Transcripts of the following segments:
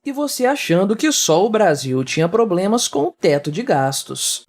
E você achando que só o Brasil tinha problemas com o teto de gastos.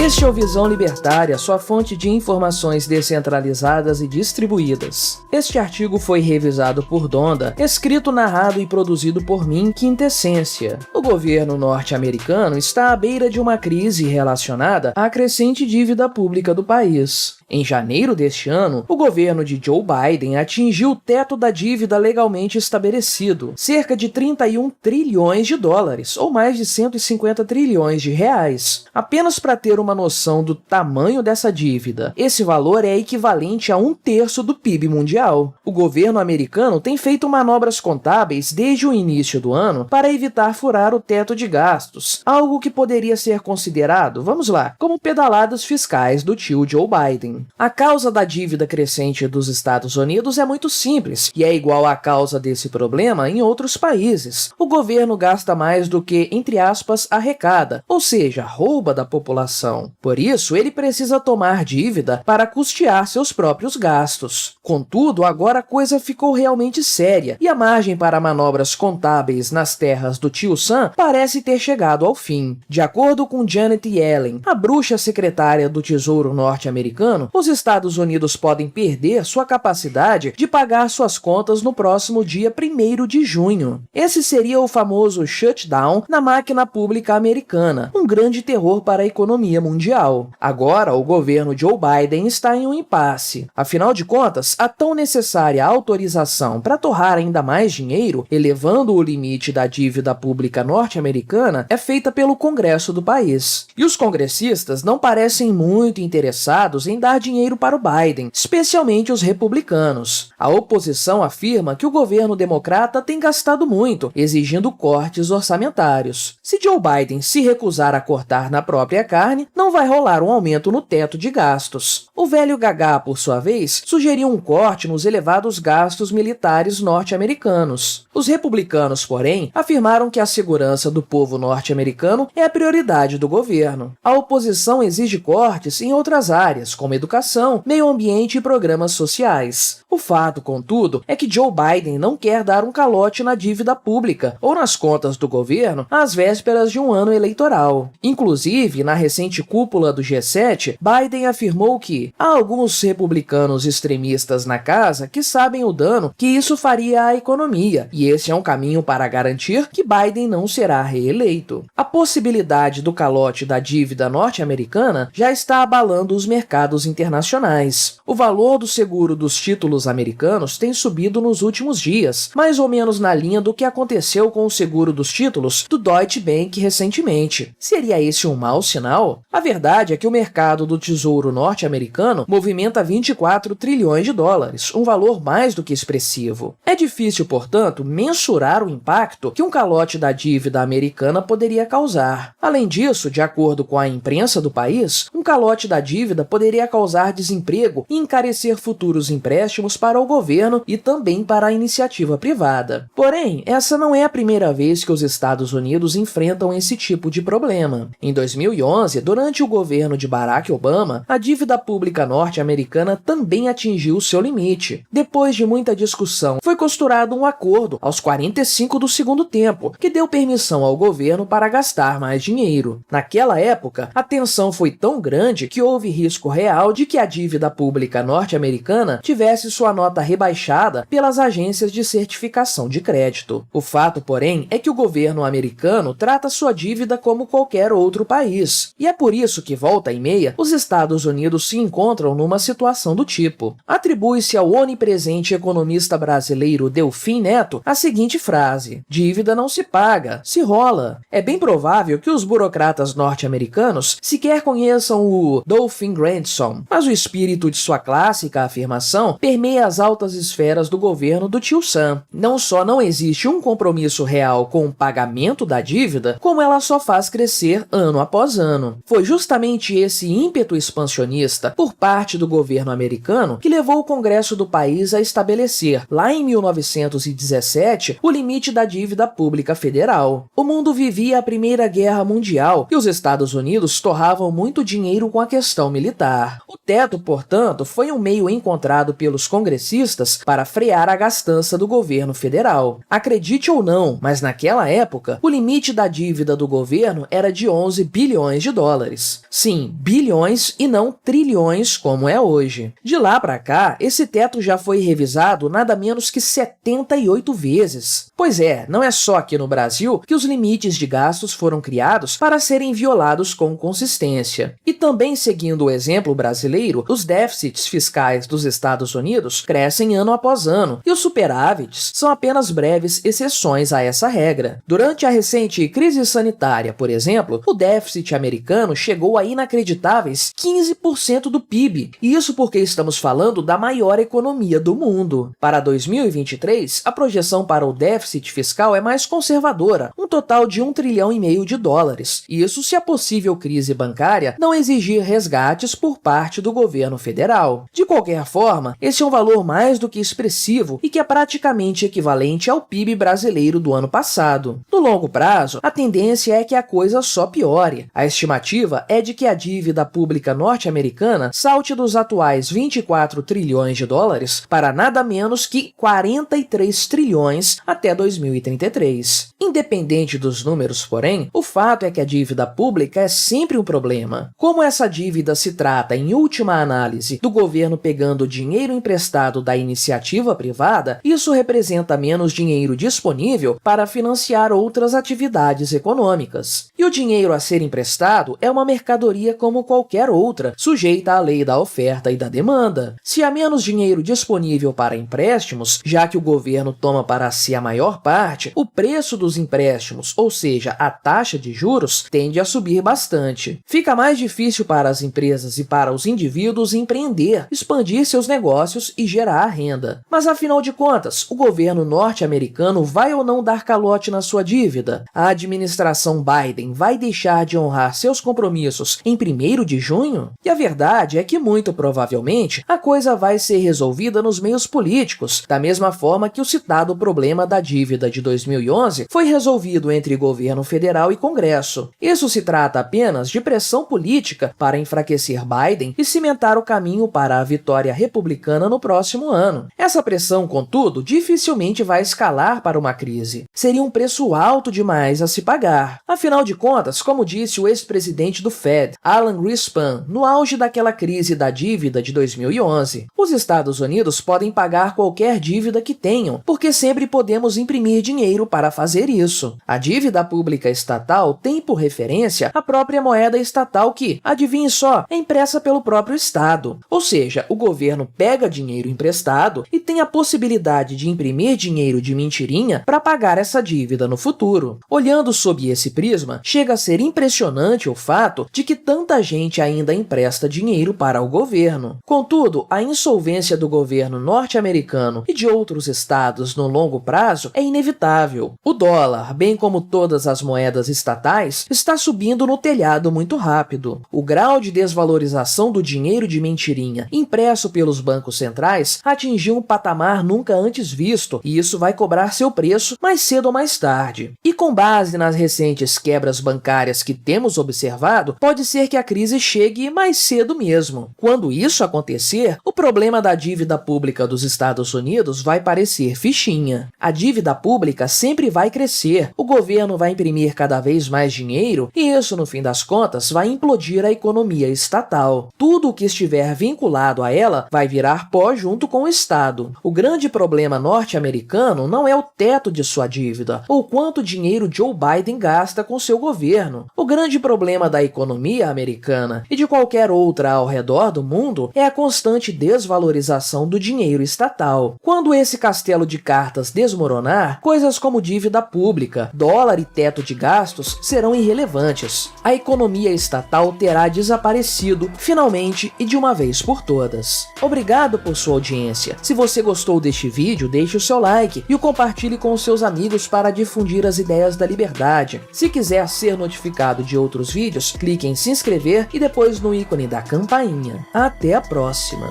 Este é o Visão Libertária, sua fonte de informações descentralizadas e distribuídas. Este artigo foi revisado por Donda, escrito, narrado e produzido por mim, Quintessência. O governo norte-americano está à beira de uma crise relacionada à crescente dívida pública do país. Em janeiro deste ano, o governo de Joe Biden atingiu o teto da dívida legalmente estabelecido, cerca de 31 trilhões de dólares, ou mais de 150 trilhões de reais. Apenas para ter uma noção do tamanho dessa dívida, esse valor é equivalente a 1/3 do PIB mundial. O governo americano tem feito manobras contábeis desde o início do ano para evitar furar o teto de gastos, algo que poderia ser considerado, vamos lá, como pedaladas fiscais do tio Joe Biden. A causa da dívida crescente dos Estados Unidos é muito simples, e é igual à causa desse problema em outros países. O governo gasta mais do que, entre aspas, arrecada, ou seja, rouba da população. Por isso, ele precisa tomar dívida para custear seus próprios gastos. Contudo, agora a coisa ficou realmente séria, e a margem para manobras contábeis nas terras do tio Sam parece ter chegado ao fim. De acordo com Janet Yellen, a bruxa secretária do Tesouro norte-americano, os Estados Unidos podem perder sua capacidade de pagar suas contas no próximo dia 1º de junho. Esse seria o famoso shutdown na máquina pública americana, um grande terror para a economia mundial. Agora, o governo Joe Biden está em um impasse. Afinal de contas, a tão necessária autorização para torrar ainda mais dinheiro, elevando o limite da dívida pública norte-americana, é feita pelo Congresso do país. E os congressistas não parecem muito interessados em dar dinheiro para o Biden, especialmente os republicanos. A oposição afirma que o governo democrata tem gastado muito, exigindo cortes orçamentários. Se Joe Biden se recusar a cortar na própria carne, não vai rolar um aumento no teto de gastos. O velho Gagá, por sua vez, sugeriu um corte nos elevados gastos militares norte-americanos. Os republicanos, porém, afirmaram que a segurança do povo norte-americano é a prioridade do governo. A oposição exige cortes em outras áreas, como educação, meio ambiente e programas sociais. O fato, contudo, é que Joe Biden não quer dar um calote na dívida pública ou nas contas do governo às vésperas de um ano eleitoral. Inclusive, na recente cúpula do G7, Biden afirmou que há alguns republicanos extremistas na casa que sabem o dano que isso faria à economia, e esse é um caminho para garantir que Biden não será reeleito. A possibilidade do calote da dívida norte-americana já está abalando os mercados internacionais. O valor do seguro dos títulos americanos tem subido nos últimos dias, mais ou menos na linha do que aconteceu com o seguro dos títulos do Deutsche Bank recentemente. Seria esse um mau sinal? A verdade é que o mercado do tesouro norte-americano movimenta 24 trilhões de dólares, um valor mais do que expressivo. É difícil, portanto, mensurar o impacto que um calote da dívida americana poderia causar. Além disso, de acordo com a imprensa do país, um calote da dívida poderia causar desemprego e encarecer futuros empréstimos para o governo e também para a iniciativa privada. Porém, essa não é a primeira vez que os Estados Unidos enfrentam esse tipo de problema. Em 2011, durante o governo de Barack Obama, a dívida pública norte-americana também atingiu seu limite. Depois de muita discussão, foi costurado um acordo aos 45 do segundo tempo, que deu permissão ao governo para gastar mais dinheiro. Naquela época, a tensão foi tão grande que houve risco real de que a dívida pública norte-americana tivesse sua nota rebaixada pelas agências de certificação de crédito. O fato, porém, é que o governo americano trata sua dívida como qualquer outro país, e é por isso que, volta e meia, os Estados Unidos se encontram numa situação do tipo. Atribui-se ao onipresente economista brasileiro Delfim Neto a seguinte frase: dívida não se paga, se rola. É bem provável que os burocratas norte-americanos sequer conheçam o Dolphin Grandson, mas o espírito de sua clássica afirmação permeia as altas esferas do governo do tio Sam. Não só não existe um compromisso real com o pagamento da dívida, como ela só faz crescer ano após ano. Foi justamente esse ímpeto expansionista por parte do governo americano que levou o Congresso do país a estabelecer, lá em 1917, o limite da dívida pública federal. O mundo vivia a Primeira Guerra Mundial e os Estados Unidos torravam muito dinheiro com a questão militar. O teto, portanto, foi um meio encontrado pelos congressistas para frear a gastança do governo federal. Acredite ou não, mas naquela época, o limite da dívida do governo era de 11 bilhões de dólares. Sim, bilhões e não trilhões como é hoje. De lá para cá, esse teto já foi revisado nada menos que 78 vezes. Pois é, não é só aqui no Brasil que os limites de gastos foram criados para serem violados com consistência. E também seguindo o exemplo brasileiro, os déficits fiscais dos Estados Unidos crescem ano após ano, e os superávites são apenas breves exceções a essa regra. Durante a recente crise sanitária, por exemplo, o déficit americano chegou a inacreditáveis 15% do PIB, e isso porque estamos falando da maior economia do mundo. Para 2023, a projeção para o déficit fiscal é mais conservadora, um total de 1,5 trilhão de dólares. Isso se a possível crise bancária não exigir resgates por parte do governo federal. De qualquer forma, esse é um valor mais do que expressivo e que é praticamente equivalente ao PIB brasileiro do ano passado. No longo prazo, a tendência é que a coisa só piore. A estimativa é de que a dívida pública norte-americana salte dos atuais 24 trilhões de dólares para nada menos que 43 trilhões até 2033. Independente dos números, porém, o fato é que a dívida pública é sempre um problema. Como essa dívida se trata, em última análise, do governo pegando dinheiro emprestado da iniciativa privada, isso representa menos dinheiro disponível para financiar outras atividades econômicas. E o dinheiro a ser emprestado é uma mercadoria como qualquer outra, sujeita à lei da oferta e da demanda. Se há menos dinheiro disponível para empréstimos, já que o governo toma para si a maior parte, o preço dos empréstimos, ou seja, a taxa de juros, tende a subir bastante. Fica mais difícil para as empresas e para os indivíduos empreender, expandir seus negócios e gerar renda. Mas afinal de contas, o governo norte-americano vai ou não dar calote na sua dívida? A administração Biden vai deixar de honrar seus compromissos em 1º de junho? E a verdade é que, muito provavelmente, a coisa vai ser resolvida nos meios políticos, da mesma forma que o citado problema da dívida de 2011 foi resolvido entre governo federal e Congresso. Isso se trata apenas de pressão política para enfraquecer Biden e cimentar o caminho para a vitória republicana no próximo ano. Essa pressão, contudo, dificilmente vai escalar para uma crise. Seria um preço alto demais a se pagar. Afinal de contas, como disse o ex-presidente do Fed, Alan Greenspan, no auge daquela crise da dívida de 2011, os Estados Unidos podem pagar qualquer dívida que tenham, porque sempre podemos imprimir dinheiro para fazer isso. A dívida pública estatal tem por referência a própria moeda estatal que, adivinhe só, é impressa pelo próprio Estado. Ou seja, o governo pega dinheiro emprestado e tem a possibilidade de imprimir dinheiro de mentirinha para pagar essa dívida no futuro. Olhando sob esse prisma, chega a ser impressionante o fato de que tanta gente ainda empresta dinheiro para o governo. Contudo, a insolvência do governo norte-americano e de outros estados no longo prazo é inevitável. O dólar, bem como todas as moedas estatais, está subindo no telhado muito rápido. O grau de desvalorização do dinheiro de mentirinha impresso pelos bancos centrais atingiu um patamar nunca antes visto, e isso vai cobrar seu preço mais cedo ou mais tarde. E com base nas recentes quebras bancárias que temos observado, pode ser que a crise chegue mais cedo mesmo. Quando isso acontecer, o problema da dívida pública dos Estados Unidos vai parecer fichinha. A dívida pública sempre vai crescer, o governo vai imprimir cada vez mais dinheiro e isso, no fim das contas, vai implodir a economia estatal. Tudo o que estiver vinculado a ela vai virar pó junto com o Estado. O grande problema norte-americano não é o teto de sua dívida ou quanto dinheiro Joe Biden gasta com seu governo. O grande problema da economia americana e de qualquer outra ao redor do mundo é a constante desvalorização do dinheiro estatal. Quando esse castelo de cartas desmoronar, coisas como dívida pública, dólar e teto de gastos serão irrelevantes. A economia estatal terá desaparecido, finalmente e de uma vez por todas. Obrigado por sua audiência. Se você gostou deste vídeo, deixe o seu like e o compartilhe com os seus amigos para difundir as ideias da liberdade. Se quiser ser notificado de outros vídeos, clique em se inscrever e depois no ícone da campainha. Até a próxima!